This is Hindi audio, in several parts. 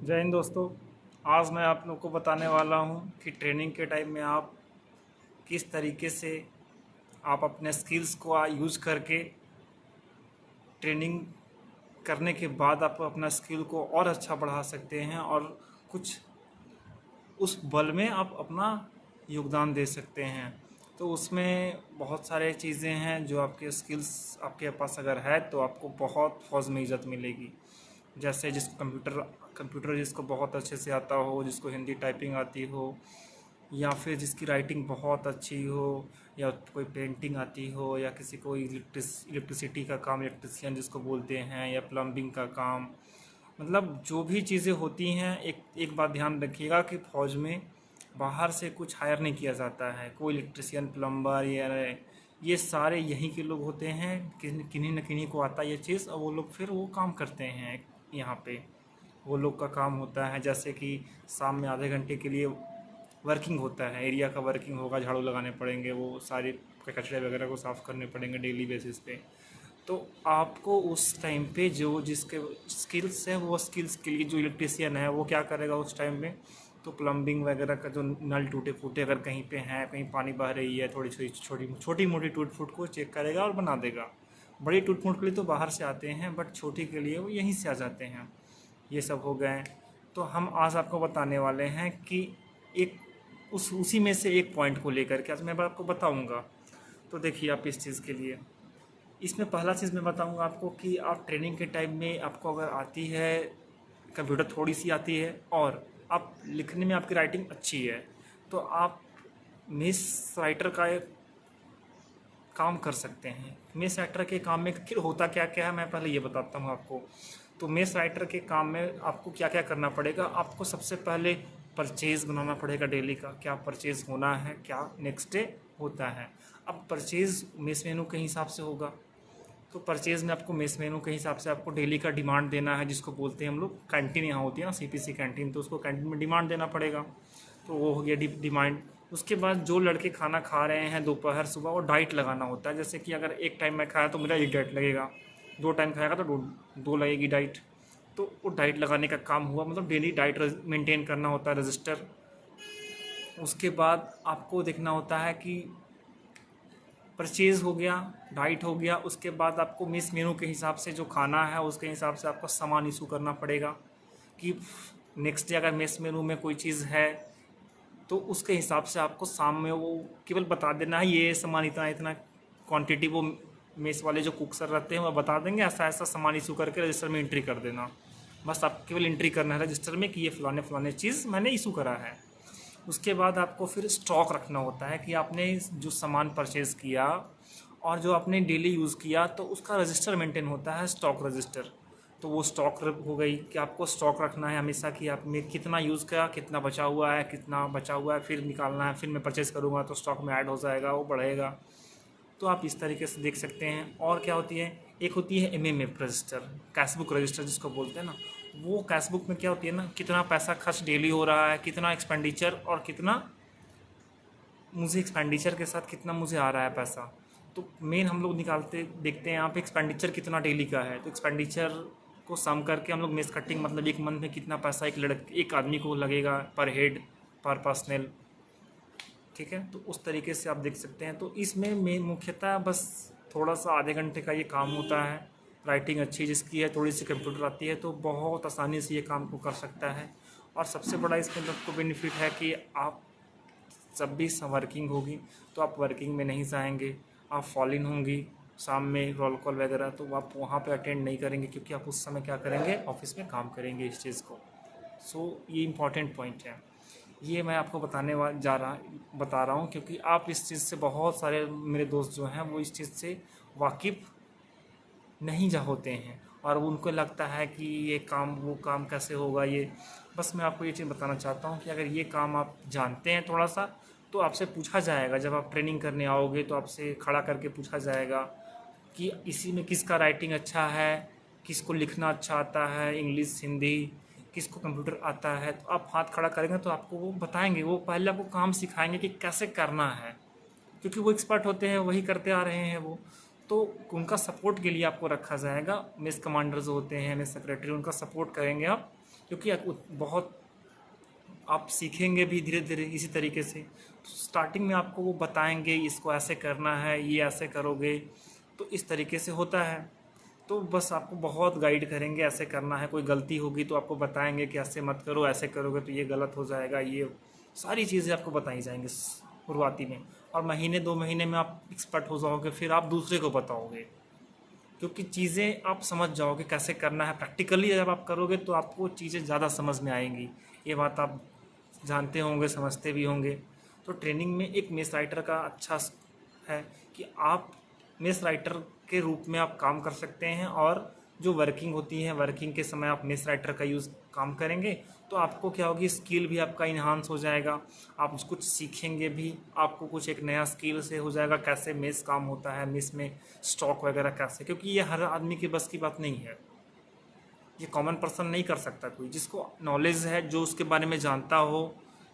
जय हिंद दोस्तों। आज मैं आप लोग को बताने वाला हूं कि ट्रेनिंग के टाइम में आप किस तरीके से आप अपने स्किल्स को यूज़ करके ट्रेनिंग करने के बाद आप अपना स्किल को और अच्छा बढ़ा सकते हैं और कुछ उस बल में आप अपना योगदान दे सकते हैं। तो उसमें बहुत सारे चीज़ें हैं जो आपके स्किल्स आपके पास अगर है तो आपको बहुत फौज में इज़्ज़त मिलेगी। जैसे जिसको कंप्यूटर जिसको बहुत अच्छे से आता हो, जिसको हिंदी टाइपिंग आती हो, या फिर जिसकी राइटिंग बहुत अच्छी हो, या कोई पेंटिंग आती हो, या किसी को इलेक्ट्रिसिटी का काम, इलेक्ट्रिशियन जिसको बोलते हैं, या प्लम्बिंग का काम, मतलब जो भी चीज़ें होती हैं। एक एक बात ध्यान रखिएगा कि फ़ौज में बाहर से कुछ हायर नहीं किया जाता है। कोई इलेक्ट्रिशियन, प्लम्बर, ये सारे यहीं के लोग होते हैं। किन्हीं न किन्हीं को आता है ये चीज़, और वो लोग फिर वो काम करते हैं यहाँ पे। वो लोग का काम होता है जैसे कि शाम में आधे घंटे के लिए वर्किंग होता है, एरिया का वर्किंग होगा, झाड़ू लगाने पड़ेंगे, वो सारे कचरे वगैरह को साफ़ करने पड़ेंगे डेली बेसिस पे। तो आपको उस टाइम पे जो जिसके स्किल्स हैं वो स्किल्स के लिए जो इलेक्ट्रिशियन है वो क्या करेगा उस टाइम में, तो प्लम्बिंग वगैरह का जो नल टूटे फूटे अगर कहीं पे हैं, कहीं पानी बह रही है, थोड़ी छोटी मोटी टूट फूट को चेक करेगा और बना देगा। बड़ी टूट फूट के लिए तो बाहर से आते हैं, बट छोटी के लिए वो यहीं से आ जाते हैं। ये सब हो गए। तो हम आज आपको बताने वाले हैं कि एक उसी में से एक पॉइंट को लेकर के आज मैं आपको बताऊंगा। तो देखिए, आप इस चीज़ के लिए इसमें पहला चीज़ मैं बताऊंगा आपको कि आप ट्रेनिंग के टाइम में आपको अगर आती है कंप्यूटर, थोड़ी सी आती है, और आप लिखने में आपकी राइटिंग अच्छी है, तो आप मेस राइटर का एक काम कर सकते हैं। मेस राइटर के काम में फिर होता क्या क्या है मैं पहले ये बताता हूँ आपको। तो मेस राइटर के काम में आपको क्या क्या करना पड़ेगा। आपको सबसे पहले परचेज़ बनाना पड़ेगा डेली का, क्या परचेज़ होना है, क्या नेक्स्ट डे होता है। अब परचेज़ मेस मेनू के हिसाब से होगा, तो परचेज़ में आपको मेस मेनू के हिसाब से आपको डेली का डिमांड देना है, जिसको बोलते हैं हम लोग कैंटीन। यहाँ होती है ना सीपीसी कैंटीन, तो उसको कैंटीन में डिमांड देना पड़ेगा। तो वो हो गया डिमांड। उसके बाद जो लड़के खाना खा रहे हैं दोपहर सुबह, वो डाइट लगाना होता है। जैसे कि अगर एक टाइम मैं खाया तो मेरा एक डाइट लगेगा, 2 टाइम खाएगा तो दो लगेगी डाइट। तो वो डाइट लगाने का काम हुआ, मतलब डेली डाइट मेंटेन करना होता है, रजिस्टर। उसके बाद आपको देखना होता है कि परचेज़ हो गया, डाइट हो गया। उसके बाद आपको मेस मेनू के हिसाब से जो खाना है उसके हिसाब से आपको सामान इशू करना पड़ेगा कि नेक्स्ट डे अगर मेस मेनू में कोई चीज़ है तो उसके हिसाब से आपको शाम में वो केवल बता देना है, ये सामान इतना इतना क्वांटिटी। वो मेस वाले जो कुक सर रहते हैं वो बता देंगे, ऐसा ऐसा सामान इशू करके रजिस्टर में एंट्री कर देना। बस आप केवल एंट्री करना है रजिस्टर में कि ये फलाने फलाने चीज़ मैंने इशू करा है। उसके बाद आपको फिर स्टॉक रखना होता है कि आपने जो सामान परचेज़ किया और जो आपने डेली यूज़ किया, तो उसका रजिस्टर मेंटेन होता है, स्टॉक रजिस्टर। तो वो स्टॉक हो गई कि आपको स्टॉक रखना है हमेशा कि आपने कितना यूज़ किया, कितना बचा हुआ है, कितना बचा हुआ है, फिर निकालना है। फिर मैं परचेज़ करूँगा तो स्टॉक में ऐड हो जाएगा, वो बढ़ेगा। तो आप इस तरीके से देख सकते हैं। और क्या होती है, एक होती है MMF register, cash book register जिसको बोलते हैं ना। वो कैश बुक में क्या होती है ना, कितना पैसा खर्च डेली हो रहा है, कितना एक्सपेंडिचर, और कितना मुझे एक्सपेंडिचर के साथ कितना मुझे आ रहा है पैसा। तो मेन हम लोग निकालते देखते हैं यहाँ पे एक्सपेंडिचर कितना डेली का है। तो एक्सपेंडिचर को सम करके हम लोग मेस कटिंग, मतलब एक मंथ में कितना पैसा एक आदमी को लगेगा पर हेड, पर पर्सनल। ठीक है, तो उस तरीके से आप देख सकते हैं। तो इसमें मेन मुख्यतः बस थोड़ा सा आधे घंटे का ये काम होता है। राइटिंग अच्छी जिसकी है, थोड़ी सी कंप्यूटर आती है, तो बहुत आसानी से ये काम को कर सकता है। और सबसे बड़ा इसमें आपको बेनिफिट है कि आप जब भी वर्किंग होगी तो आप वर्किंग में नहीं जाएंगे, आप फॉल इन होंगी शाम में रोल कॉल वगैरह, तो आप वहाँ पे अटेंड नहीं करेंगे, क्योंकि आप उस समय क्या करेंगे, ऑफिस में काम करेंगे इस चीज़ को। ये इम्पॉर्टेंट पॉइंट है। ये मैं आपको बता रहा हूँ क्योंकि आप इस चीज़ से, बहुत सारे मेरे दोस्त जो हैं वो इस चीज़ से वाकिफ़ नहीं जा होते हैं, और उनको लगता है कि ये काम वो काम कैसे होगा। ये बस मैं आपको ये चीज़ बताना चाहता हूँ कि अगर ये काम आप जानते हैं थोड़ा सा, तो आपसे पूछा जाएगा जब आप ट्रेनिंग करने आओगे, तो आपसे खड़ा करके पूछा जाएगा कि इसी में किसका राइटिंग अच्छा है, किसको लिखना अच्छा आता है, इंग्लिश, हिंदी, किसको कंप्यूटर आता है। तो आप हाथ खड़ा करेंगे तो आपको वो बताएंगे, वो पहले आपको काम सिखाएंगे कि कैसे करना है, क्योंकि वो एक्सपर्ट होते हैं, वही करते आ रहे हैं वो। तो उनका सपोर्ट के लिए आपको रखा जाएगा। मेस कमांडर जो होते हैं, मेस सेक्रेटरी, उनका सपोर्ट करेंगे आप। क्योंकि बहुत आप सीखेंगे भी धीरे धीरे इसी तरीके से। तो स्टार्टिंग में आपको वो बताएंगे इसको ऐसे करना है, ये ऐसे करोगे तो इस तरीके से होता है। तो बस आपको बहुत गाइड करेंगे ऐसे करना है, कोई गलती होगी तो आपको बताएंगे कि ऐसे मत करो, ऐसे करोगे तो ये गलत हो जाएगा, ये सारी चीज़ें आपको बताई जाएंगी शुरुआती में। और महीने 2 महीने में आप एक्सपर्ट हो जाओगे, फिर आप दूसरे को बताओगे, क्योंकि चीज़ें आप समझ जाओगे कैसे करना है। प्रैक्टिकली जब आप करोगे तो आपको चीज़ें ज़्यादा समझ में आएंगी। ये बात आप जानते होंगे, समझते भी होंगे। तो ट्रेनिंग में एक मेस राइटर का अच्छा है कि आप मेस राइटर के रूप में आप काम कर सकते हैं, और जो वर्किंग होती है, वर्किंग के समय आप मेस राइटर का यूज़ काम करेंगे तो आपको क्या होगी, स्किल भी आपका इन्हांस हो जाएगा, आप कुछ सीखेंगे भी, आपको कुछ एक नया स्किल से हो जाएगा कैसे मेस काम होता है, मेस में स्टॉक वगैरह कैसे, क्योंकि ये हर आदमी के बस की बात नहीं है, ये कॉमन पर्सन नहीं कर सकता। कोई जिसको नॉलेज है, जो उसके बारे में जानता हो,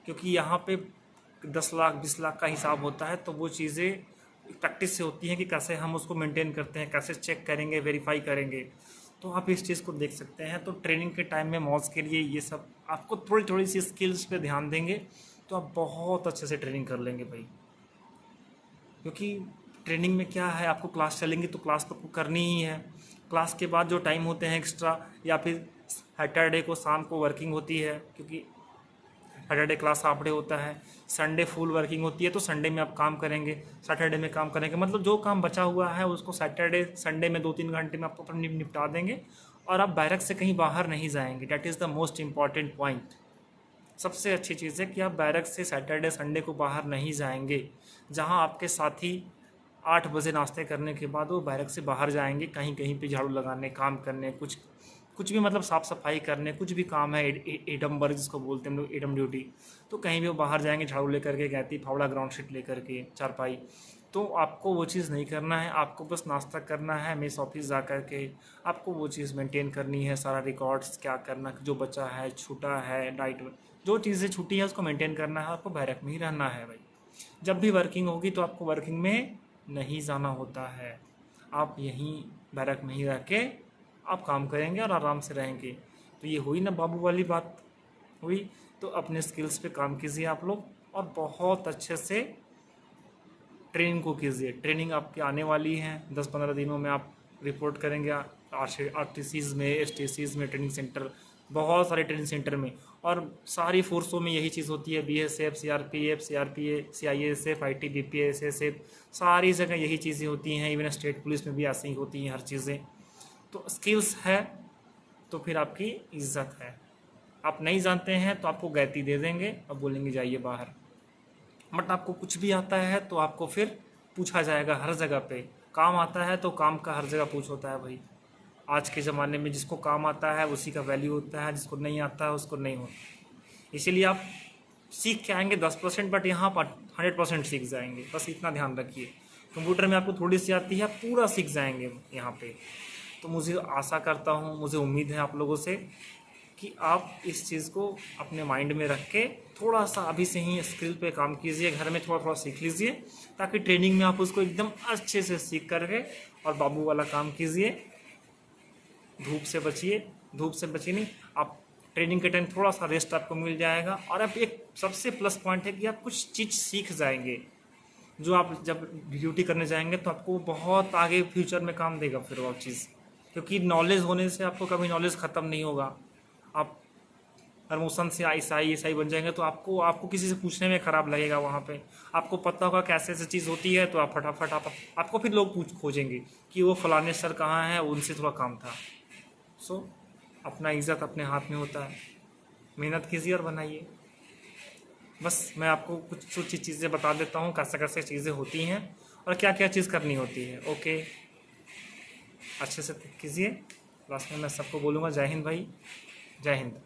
क्योंकि यहाँ पे 10 लाख 20 लाख का हिसाब होता है, तो वो चीज़ें प्रैक्टिस से होती हैं कि कैसे हम उसको मेंटेन करते हैं, कैसे चेक करेंगे, वेरीफाई करेंगे। तो आप इस चीज़ को देख सकते हैं। तो ट्रेनिंग के टाइम में मौज के लिए ये सब आपको थोड़ी थोड़ी सी स्किल्स पे ध्यान देंगे तो आप बहुत अच्छे से ट्रेनिंग कर लेंगे भाई। क्योंकि ट्रेनिंग में क्या है, आपको क्लास चलेंगी तो क्लास तो आपको करनी ही है। क्लास के बाद जो टाइम होते हैं एक्स्ट्रा, या फिर सैटरडे को शाम को वर्किंग होती है, क्योंकि सैटरडे क्लास हाफ डे होता है, संडे फुल वर्किंग होती है, तो संडे में आप काम करेंगे, सैटरडे में काम करेंगे, मतलब जो काम बचा हुआ है उसको सैटरडे संडे में 2-3 घंटे में आप अपना निपटा देंगे, और आप बैरक से कहीं बाहर नहीं जाएंगे। That is the most important point. सबसे अच्छी चीज़ है कि आप बैरक से सैटरडे संडे को बाहर नहीं जाएंगे। जहां आपके साथी 8 बजे नाश्ते करने के बाद वो बैरक से बाहर जाएंगे, कहीं कहीं पे झाड़ू लगाने, काम करने, कुछ कुछ भी, मतलब साफ़ सफाई करने, कुछ भी काम है, एडम वर्क जिसको बोलते हैं हम लोग, एडम ड्यूटी, तो कहीं भी वो बाहर जाएंगे झाड़ू लेकर के, गैती फावड़ा ग्राउंड शीट लेकर के, चारपाई। तो आपको वो चीज़ नहीं करना है, आपको बस नाश्ता करना है, मेस ऑफिस जा कर के आपको वो चीज़ मेंटेन करनी है, सारा रिकॉर्ड्स क्या करना, जो बचा है, छूटा है, डाइट, जो चीज़ें छूटी है उसको मेंटेन करना है, आपको बैरक में ही रहना है भाई। जब भी वर्किंग होगी तो आपको वर्किंग में नहीं जाना होता है, आप यहीं बैरक में ही रह के आप काम करेंगे और आराम से रहेंगे। तो ये हुई ना बाबू वाली बात हुई। तो अपने स्किल्स पे काम कीजिए आप लोग, और बहुत अच्छे से ट्रेनिंग को कीजिए। ट्रेनिंग आपकी आने वाली है, 10-15 दिनों में आप रिपोर्ट करेंगे आरटीसीज़ में, एसटीसीज़ में, ट्रेनिंग सेंटर, बहुत सारे ट्रेनिंग सेंटर में, और सारी फोर्सों में यही चीज़ होती है, BSF, CRPF, CRPA, CISF, ITBP, SSF, सारी जगह यही चीज़ें होती हैं। इवन स्टेट पुलिस में भी ऐसे ही होती हैं हर चीज़ें। तो स्किल्स है तो फिर आपकी इज्जत है। आप नहीं जानते हैं तो आपको गैती दे देंगे और बोलेंगे जाइए बाहर। बट आपको कुछ भी आता है तो आपको फिर पूछा जाएगा हर जगह पे। काम आता है तो काम का हर जगह पूछ होता है भाई। आज के ज़माने में जिसको काम आता है उसी का वैल्यू होता है, जिसको नहीं आता है उसको नहीं होता। इसीलिए आप सीख के आएंगे 10%, बट यहाँ पर 100% सीख जाएंगे। बस इतना ध्यान रखिए। कंप्यूटर में आपको थोड़ी सी आती है, आप पूरा सीख जाएंगे यहाँ पे। तो मुझे आशा करता हूँ, मुझे उम्मीद है आप लोगों से कि आप इस चीज़ को अपने माइंड में रख के थोड़ा सा अभी से ही स्किल पे काम कीजिए, घर में थोड़ा थोड़ा सीख लीजिए, ताकि ट्रेनिंग में आप उसको एकदम अच्छे से सीख करके और बाबू वाला काम कीजिए। धूप से बचिए, धूप से बचिए नहीं, आप ट्रेनिंग के टाइम थोड़ा सा रेस्ट आपको मिल जाएगा। और अब एक सबसे प्लस पॉइंट है कि आप कुछ चीज़ सीख जाएंगे, जो आप जब ड्यूटी करने जाएंगे तो आपको बहुत आगे फ्यूचर में काम देगा फिर वो चीज़। क्योंकि नॉलेज होने से आपको कभी नॉलेज ख़त्म नहीं होगा। आप प्रमोशन से ईसाई बन जाएंगे तो आपको किसी से पूछने में ख़राब लगेगा। वहाँ पे आपको पता होगा कैसे ऐसी चीज़ होती है, तो आप फटाफट आपको फिर लोग खोजेंगे कि वो फलाने सर कहाँ हैं, उनसे थोड़ा काम था। सो अपना इज़्ज़त अपने हाथ में होता है, मेहनत कीजिए और बनाइए। बस मैं आपको कुछ चीज़ें बता देता हूँ कैसे कैसे चीज़ें होती हैं और क्या क्या चीज़ करनी होती है। ओके, अच्छे से कीजिए। लास्ट में मैं सबको बोलूँगा जय हिंद भाई, जय हिंद।